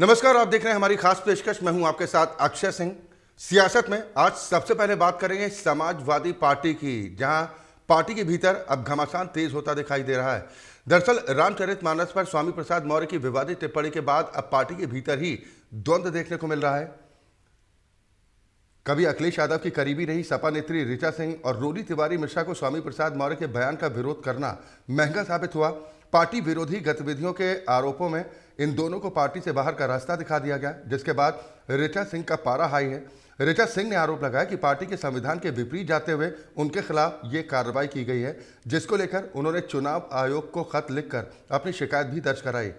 नमस्कार, आप देख रहे हैं हमारी खास पेशकश। मैं हूं आपके साथ अक्षय सिंह। सियासत में आज सबसे पहले बात करेंगे समाजवादी पार्टी की, जहां पार्टी के भीतर अब घमासान तेज होता दिखाई दे रहा है। दरअसल रामचरितमानस पर स्वामी प्रसाद मौर्य की विवादित टिप्पणी के बाद अब पार्टी के भीतर ही द्वंद्व देखने को मिल रहा है। कभी अखिलेश यादव की करीबी रही सपा नेत्री ऋचा सिंह और रोली तिवारी मिश्रा को स्वामी प्रसाद मौर्य के बयान का विरोध करना महंगा साबित हुआ। पार्टी विरोधी गतिविधियों के आरोपों में इन दोनों को पार्टी से बाहर का रास्ता दिखा दिया गया, जिसके बाद ऋचा सिंह का पारा हाई है। ऋचा सिंह ने आरोप लगाया कि पार्टी के संविधान के विपरीत जाते हुए उनके खिलाफ ये कार्रवाई की गई है, जिसको लेकर उन्होंने चुनाव आयोग को खत लिखकर अपनी शिकायत भी दर्ज कराई।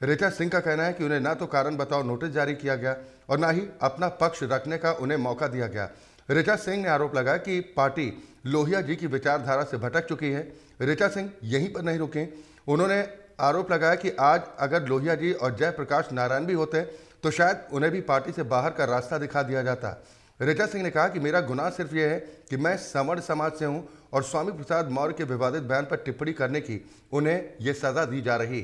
ऋचा सिंह का कहना है कि उन्हें न तो कारण बताओ नोटिस जारी किया गया और न ही अपना पक्ष रखने का उन्हें मौका दिया गया। ऋचा सिंह ने आरोप लगाया कि पार्टी लोहिया जी की विचारधारा से भटक चुकी है। ऋचा सिंह यहीं पर नहीं रुके, उन्होंने आरोप लगाया कि आज अगर लोहिया जी और जयप्रकाश नारायण भी होते तो शायद उन्हें भी पार्टी से बाहर का रास्ता दिखा दिया जाता। ऋचा सिंह ने कहा कि मेरा गुनाह सिर्फ यह है कि मैं सवर्ण समाज से हूं और स्वामी प्रसाद मौर्य के विवादित बयान पर टिप्पणी करने की उन्हें यह सजा दी जा रही।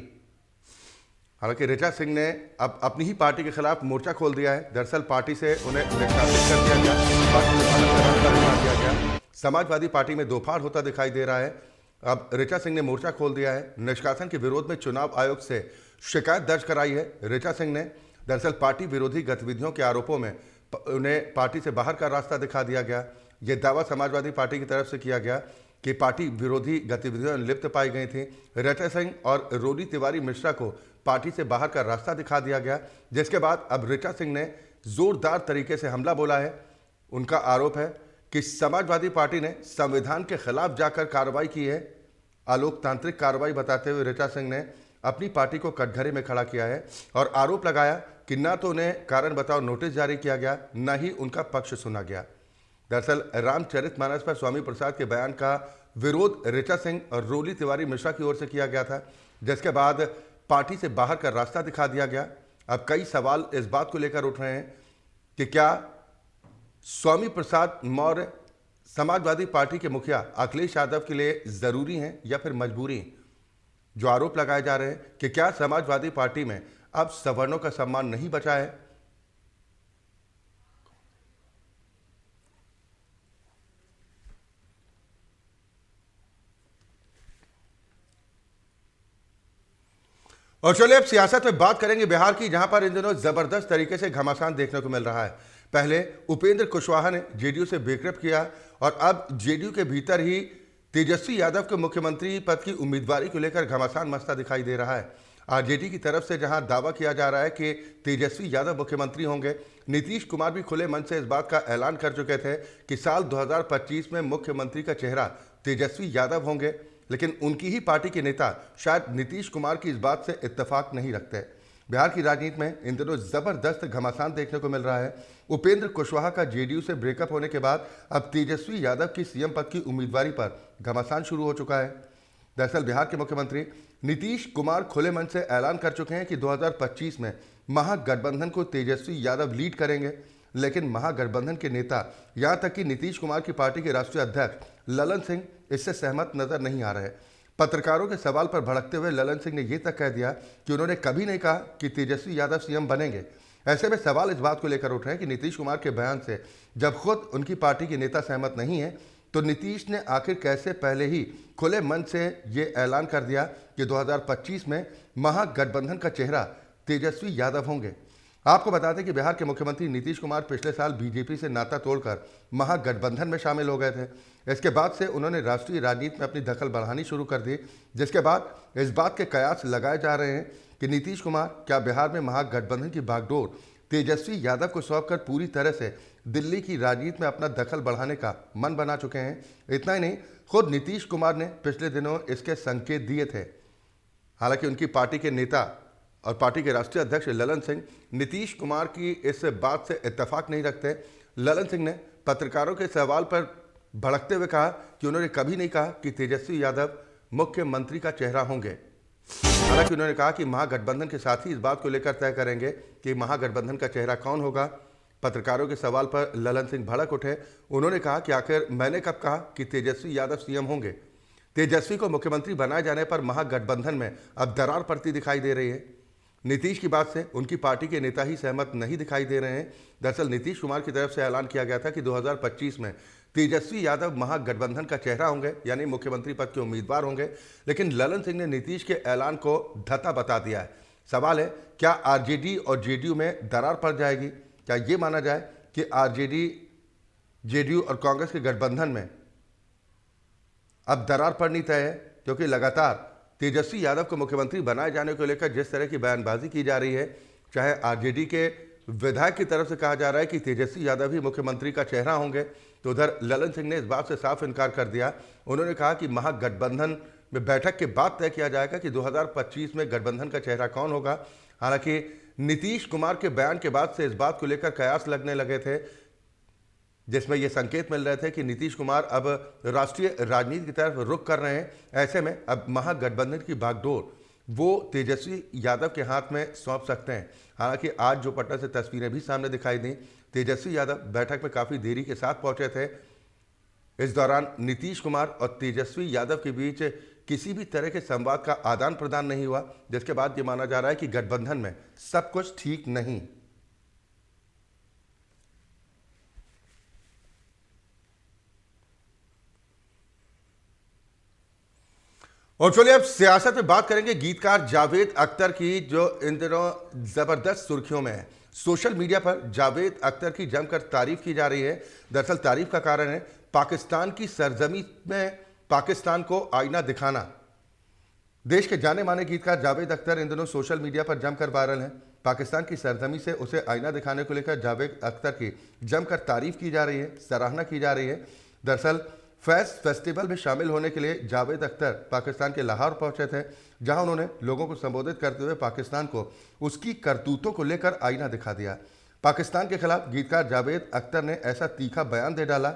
हालांकि ऋचा सिंह ने अब अपनी ही पार्टी के खिलाफ मोर्चा खोल दिया है। दरअसल पार्टी से उन्हें निष्कासित कर दिया गया, पार्टी से बाहर का रास्ता दिखा दिया गया। समाजवादी पार्टी में दोफाड़ होता दिखाई दे रहा है। अब ऋचा सिंह ने मोर्चा खोल दिया है। निष्कासन के विरोध में चुनाव आयोग से शिकायत दर्ज कराई है ऋचा सिंह ने। दरअसल पार्टी विरोधी गतिविधियों के आरोपों में उन्हें पार्टी से बाहर का रास्ता दिखा दिया गया। ये दावा समाजवादी पार्टी की तरफ से किया गया कि पार्टी विरोधी गतिविधियों में लिप्त पाई गई थी। ऋचा सिंह और रोली तिवारी मिश्रा को पार्टी से बाहर का रास्ता दिखा दिया गया, जिसके बाद अब ऋचा सिंह ने जोरदार तरीके से हमला बोला है। उनका आरोप है कि समाजवादी पार्टी ने संविधान के खिलाफ जाकर कार्रवाई की है। अलोकतांत्रिक कार्रवाई बताते हुए ऋचा सिंह ने अपनी पार्टी को कटघरे में खड़ा किया है और आरोप लगाया कि न तो उन्हें कारण बताओ नोटिस जारी किया गया, न ही उनका पक्ष सुना गया। दरअसल रामचरितमानस पर स्वामी प्रसाद के बयान का विरोध ऋचा सिंह और रोली तिवारी मिश्रा की ओर से किया गया था, जिसके बाद पार्टी से बाहर का रास्ता दिखा दिया गया। अब कई सवाल इस बात को लेकर उठ रहे हैं कि क्या स्वामी प्रसाद मौर्य समाजवादी पार्टी के मुखिया अखिलेश यादव के लिए जरूरी हैं या फिर मजबूरी। जो आरोप लगाए जा रहे हैं कि क्या समाजवादी पार्टी में अब सवर्णों का सम्मान नहीं बचा है। और चलिए अब सियासत में बात करेंगे बिहार की, जहां पर इन दिनों जबरदस्त तरीके से घमासान देखने को मिल रहा है। पहले उपेंद्र कुशवाहा ने जेडीयू से ब्रेकअप किया और अब जेडीयू के भीतर ही तेजस्वी यादव के मुख्यमंत्री पद की उम्मीदवारी को लेकर घमासान मचता दिखाई दे रहा है। आरजेडी की तरफ से जहां दावा किया जा रहा है कि तेजस्वी यादव मुख्यमंत्री होंगे, नीतीश कुमार भी खुले मन से इस बात का ऐलान कर चुके थे कि साल 2025 में मुख्यमंत्री का चेहरा तेजस्वी यादव होंगे। लेकिन उनकी ही पार्टी के नेता शायद नीतीश कुमार की इस बात से इत्तेफाक नहीं रखते। बिहार की राजनीति में इन दिनों जबरदस्त घमासान देखने को मिल रहा है। उपेंद्र कुशवाहा का जेडीयू से ब्रेकअप होने के बाद अब तेजस्वी यादव की सीएम पद की उम्मीदवारी पर घमासान शुरू हो चुका है। दरअसल बिहार के मुख्यमंत्री नीतीश कुमार खुले मन से ऐलान कर चुके हैं कि 2025 में महागठबंधन को तेजस्वी यादव लीड करेंगे। लेकिन महागठबंधन के नेता, यहां तक कि नीतीश कुमार की पार्टी के राष्ट्रीय अध्यक्ष ललन सिंह इससे सहमत नजर नहीं आ रहे। पत्रकारों के सवाल पर भड़कते हुए ललन सिंह ने यह तक कह दिया कि उन्होंने कभी नहीं कहा कि तेजस्वी यादव सीएम बनेंगे। ऐसे में सवाल इस बात को लेकर उठ रहे हैं कि नीतीश कुमार के बयान से जब खुद उनकी पार्टी के नेता सहमत नहीं है, तो नीतीश ने आखिर कैसे पहले ही खुले मन से ये ऐलान कर दिया कि 2025 में महागठबंधन का चेहरा तेजस्वी यादव होंगे। आपको बता दें कि बिहार के मुख्यमंत्री नीतीश कुमार पिछले साल बीजेपी से नाता तोड़कर महागठबंधन में शामिल हो गए थे। इसके बाद से उन्होंने राष्ट्रीय राजनीति में अपनी दखल बढ़ानी शुरू कर दी, जिसके बाद इस बात के कयास लगाए जा रहे हैं कि नीतीश कुमार क्या बिहार में महागठबंधन की बागडोर तेजस्वी यादव को सौंपकर पूरी तरह से दिल्ली की राजनीति में अपना दखल बढ़ाने का मन बना चुके हैं। इतना ही नहीं, खुद नीतीश कुमार ने पिछले दिनों इसके संकेत दिए थे। हालांकि उनकी पार्टी के नेता और पार्टी के राष्ट्रीय अध्यक्ष ललन सिंह नीतीश कुमार की इस बात से इत्तेफाक नहीं रखते। ललन सिंह ने पत्रकारों के सवाल पर भड़कते हुए कहा कि उन्होंने कभी नहीं कहा कि तेजस्वी यादव मुख्यमंत्री का चेहरा होंगे। हालांकि उन्होंने कहा कि महागठबंधन के साथ ही इस बात को लेकर तय करेंगे कि महागठबंधन का चेहरा कौन होगा। पत्रकारों के सवाल पर ललन सिंह भड़क उठे। उन्होंने कहा कि आखिर मैंने कब कहा कि तेजस्वी यादव सीएम होंगे। तेजस्वी को मुख्यमंत्री बनाए जाने पर महागठबंधन में अब दरार पड़ती दिखाई दे रही है। नीतीश की बात से उनकी पार्टी के नेता ही सहमत नहीं दिखाई दे रहे हैं। दरअसल नीतीश कुमार की तरफ से ऐलान किया गया था कि 2025 में तेजस्वी यादव महागठबंधन का चेहरा होंगे, यानी मुख्यमंत्री पद के उम्मीदवार होंगे। लेकिन ललन सिंह ने नीतीश के ऐलान को धता बता दिया है। सवाल है, क्या आरजेडी और जेडीयू में दरार पड़ जाएगी? क्या ये माना जाए कि आरजेडी, जेडीयू और कांग्रेस के गठबंधन में अब दरार पड़नी तय है? क्योंकि लगातार तेजस्वी यादव को मुख्यमंत्री बनाए जाने को लेकर जिस तरह की बयानबाजी की जा रही है, चाहे आरजेडी के विधायक की तरफ से कहा जा रहा है कि तेजस्वी यादव ही मुख्यमंत्री का चेहरा होंगे, तो उधर ललन सिंह ने इस बात से साफ इनकार कर दिया। उन्होंने कहा कि महागठबंधन में बैठक के बाद तय किया जाएगा कि 2025 में गठबंधन का चेहरा कौन होगा। हालांकि नीतीश कुमार के बयान के बाद से इस बात को लेकर कयास लगने लगे थे, जिसमें यह संकेत मिल रहे थे कि नीतीश कुमार अब राष्ट्रीय राजनीति की तरफ रुख कर रहे हैं। ऐसे में अब महागठबंधन की बागडोर वो तेजस्वी यादव के हाथ में सौंप सकते हैं। हालांकि आज जो पटना से तस्वीरें भी सामने दिखाई दी, तेजस्वी यादव बैठक में काफ़ी देरी के साथ पहुंचे थे। इस दौरान नीतीश कुमार और तेजस्वी यादव के बीच किसी भी तरह के संवाद का आदान प्रदान नहीं हुआ, जिसके बाद ये माना जा रहा है कि गठबंधन में सब कुछ ठीक नहीं। और चलिए अब सियासत में बात करेंगे गीतकार जावेद अख्तर की, जो इन दिनों जबरदस्त सुर्खियों में है। सोशल मीडिया पर जावेद अख्तर की जमकर तारीफ की जा रही है। दरअसल तारीफ का कारण है पाकिस्तान की सरजमी में पाकिस्तान को आईना दिखाना। देश के जाने माने गीतकार जावेद अख्तर इन दिनों सोशल मीडिया पर जमकर वायरल हैं। पाकिस्तान की सरजमी से उसे आईना दिखाने को लेकर जावेद अख्तर की जमकर तारीफ की जा रही है, सराहना की जा रही है। दरअसल फैज़ फेस्टिवल में शामिल होने के लिए जावेद अख्तर पाकिस्तान के लाहौर पहुंचे थे, जहां उन्होंने लोगों को संबोधित करते हुए पाकिस्तान को उसकी करतूतों को लेकर आईना दिखा दिया। पाकिस्तान के खिलाफ गीतकार जावेद अख्तर ने ऐसा तीखा बयान दे डाला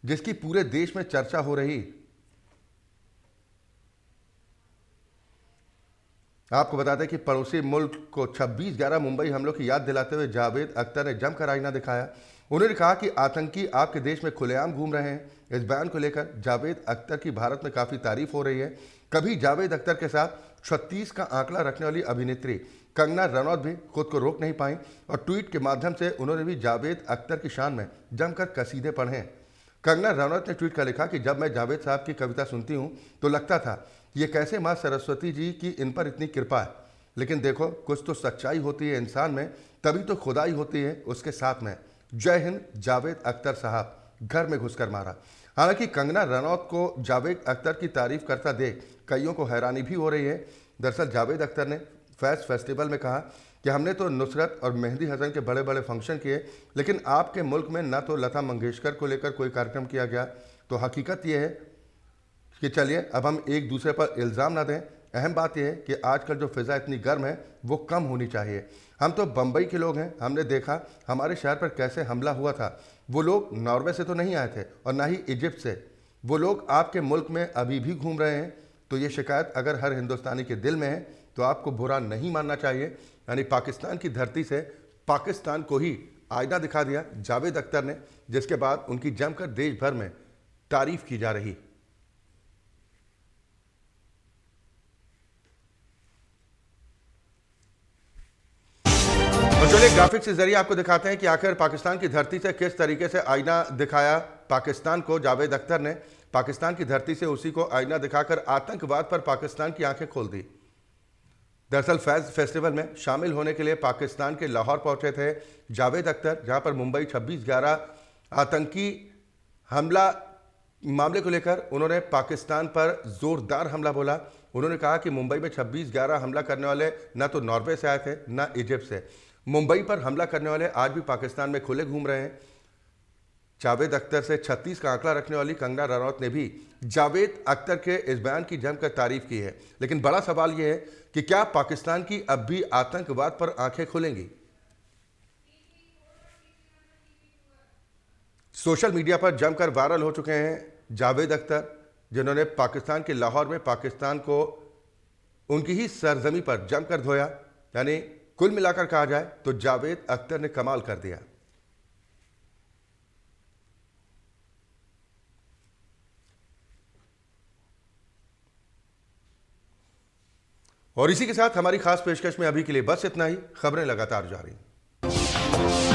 जिसकी पूरे देश में चर्चा हो रही। आपको बता दें कि पड़ोसी मुल्क को 26/11 मुंबई हमलों की याद दिलाते हुए जावेद अख्तर ने जमकर आईना दिखाया। उन्होंने कहा कि आतंकी आपके देश में खुलेआम घूम रहे हैं। इस बयान को लेकर जावेद अख्तर की भारत में काफ़ी तारीफ हो रही है। कभी जावेद अख्तर के साथ 36 का आंकड़ा रखने वाली अभिनेत्री कंगना रनौत भी खुद को रोक नहीं पाई और ट्वीट के माध्यम से उन्होंने भी जावेद अख्तर की शान में जमकर कसीदे पढ़े। कंगना रनौत ने ट्वीट कर लिखा कि जब मैं जावेद साहब की कविता सुनती हूँ तो लगता था ये कैसे माँ सरस्वती जी की इन पर इतनी कृपा है, लेकिन देखो कुछ तो सच्चाई होती है इंसान में, तभी तो खुदाई होती है उसके साथ में। जय हिंद जावेद अख्तर साहब, घर में घुसकर मारा। हालांकि कंगना रनौत को जावेद अख्तर की तारीफ करता देख कईयों को हैरानी भी हो रही है। दरअसल जावेद अख्तर ने फैज़ फेस्टिवल में कहा कि हमने तो नुसरत और मेहंदी हसन के बड़े बड़े फंक्शन किए, लेकिन आपके मुल्क में न तो लता मंगेशकर को लेकर कोई कार्यक्रम किया गया। तो हकीकत यह है कि चलिए अब हम एक दूसरे पर इल्ज़ाम ना दें। अहम बात यह है कि आजकल जो फ़िज़ा इतनी गर्म है वो कम होनी चाहिए। हम तो बम्बई के लोग हैं, हमने देखा हमारे शहर पर कैसे हमला हुआ था। वो लोग नॉर्वे से तो नहीं आए थे और ना ही इजिप्ट से, वो लोग आपके मुल्क में अभी भी घूम रहे हैं। तो ये शिकायत अगर हर हिंदुस्तानी के दिल में है तो आपको बुरा नहीं मानना चाहिए। यानी पाकिस्तान की धरती से पाकिस्तान को ही आईना दिखा दिया जावेद अख्तर ने, जिसके बाद उनकी जमकर देश भर में तारीफ की जा रही। और चलिए ग्राफिक्स के जरिए आपको दिखाते हैं कि आखिर पाकिस्तान की धरती से किस तरीके से आईना दिखाया पाकिस्तान को जावेद अख्तर ने। पाकिस्तान की धरती से उसी को आईना दिखाकर आतंकवाद पर पाकिस्तान की आंखें खोल दी। दरअसल फैज़ फेस्टिवल में शामिल होने के लिए पाकिस्तान के लाहौर पहुंचे थे जावेद अख्तर, जहां पर मुंबई 26/11 आतंकी हमला मामले को लेकर उन्होंने पाकिस्तान पर जोरदार हमला बोला। उन्होंने कहा कि मुंबई में 26/11 हमला करने वाले न तो नॉर्वे से आए थे न इजिप्ट से। मुंबई पर हमला करने वाले आज भी पाकिस्तान में खुले घूम रहे हैं। जावेद अख्तर से 36 का आंकड़ा रखने वाली कंगना रनौत ने भी जावेद अख्तर के इस बयान की जमकर तारीफ की है। लेकिन बड़ा सवाल यह है कि क्या पाकिस्तान की अब भी आतंकवाद पर आंखें खुलेंगी? सोशल मीडिया पर जमकर वायरल हो चुके हैं जावेद अख्तर, जिन्होंने पाकिस्तान के लाहौर में पाकिस्तान को उनकी ही सरजमी पर जमकर धोया। यानी कुल मिलाकर कहा जाए तो जावेद अख्तर ने कमाल कर दिया। और इसी के साथ हमारी खास पेशकश में अभी के लिए बस इतना ही। खबरें लगातार जारी।